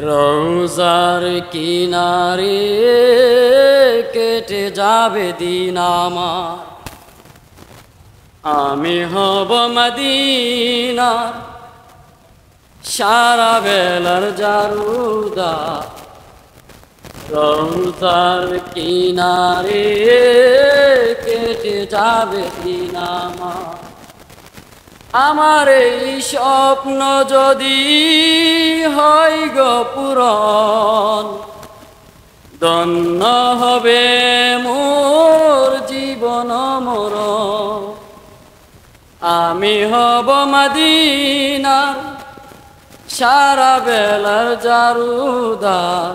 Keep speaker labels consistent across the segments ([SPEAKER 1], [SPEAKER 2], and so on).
[SPEAKER 1] রোজার কিনারে কেটে যাবে দিন আমার, আমি হব মদিনার সারা বেলার জারুদার। রোজার কিনারে কেটে যাবে দিন আমার এই স্বপ্ন যদি হয় গো পূরণ, ধন্য হবে মোর জীবন মরণ। আমি হব মদিনার সারা বেলার জারুদার।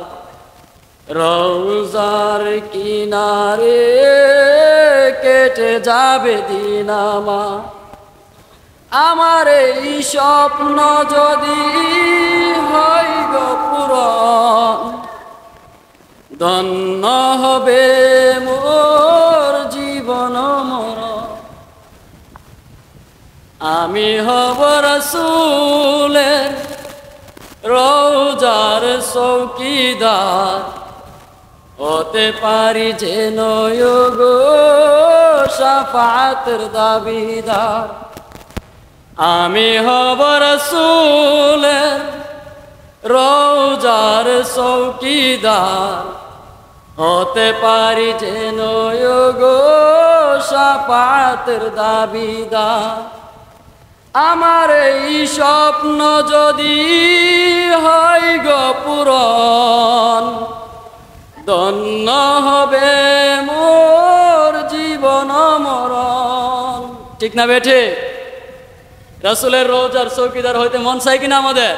[SPEAKER 1] রোজার কিনারে কেটে যাবে দিন আমার এই স্বপ্ন যদি হয় গো পূরণ, ধন্য হবে মোর জীবন মরণ। আমি হব রাসূলের রোজার চৌকিদার, হতে পারি যেন গো শাফাতের দাবিদার। আমি হব রাসূলের রোজার চৌকিদার, হতে পারি যেন গো শাফাতের দাবিদার। আমার এই স্বপ্ন যদি হয় গো পূরণ, ধন্য হবে মোর জীবন মরণ। ঠিক না বেঠে? রাসূলের রোজার চৌকিদার হইতে মন চাই কিনা আমাদের?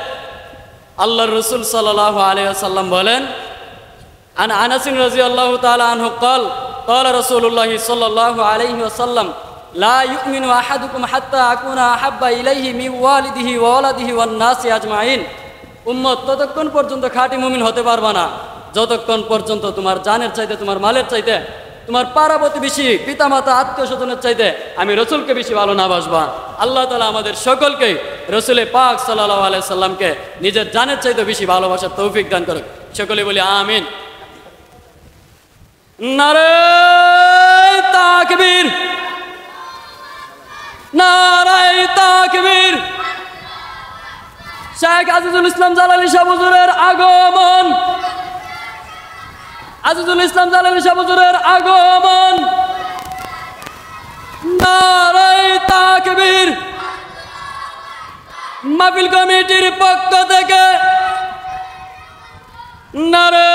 [SPEAKER 1] আল্লাহর রাসূল সাল্লাল্লাহু আলাইহি ওয়াসাল্লাম বলেন, আন আনাস রাদিয়াল্লাহু তাআলা আনহু قال قال رسول الله صلى الله عليه وسلم لا يؤمن احدكم حتى اكون احب اليه من والده وولده والناس اجمعين। উম্মত ততক্ষণ পর্যন্ত খাঁটি মুমিন হতে পারবা না যতক্ষণ পর্যন্ত তোমার জানের চাইতে, তোমার মালের চাইতে, তোমার পাড়া প্রতিবেশী, পিতামাতা, আত্মীয় স্বজনের চাইতে আমি রসুলকে বেশি ভালো না বাসবা। আল্লাহ তাআলা আমাদের সকলকে রসুলে পাক সাল্লাল্লাহু আলাইহি সাল্লামকে নিজের জানের চাইতে বেশি ভালোবাসার তৌফিক দান করুক। সকলে বলি আমিন। নারে তাকবীর, নারে তাকবীর। শেখ আজিজুল ইসলাম জালালী সাহেব হুজুরের আগমন, আজিজুল ইসলাম জালালী সাহেব হুজুরের আগমন। নারে তাকবীর। মাহফিল কমিটির পক্ষ থেকে নারে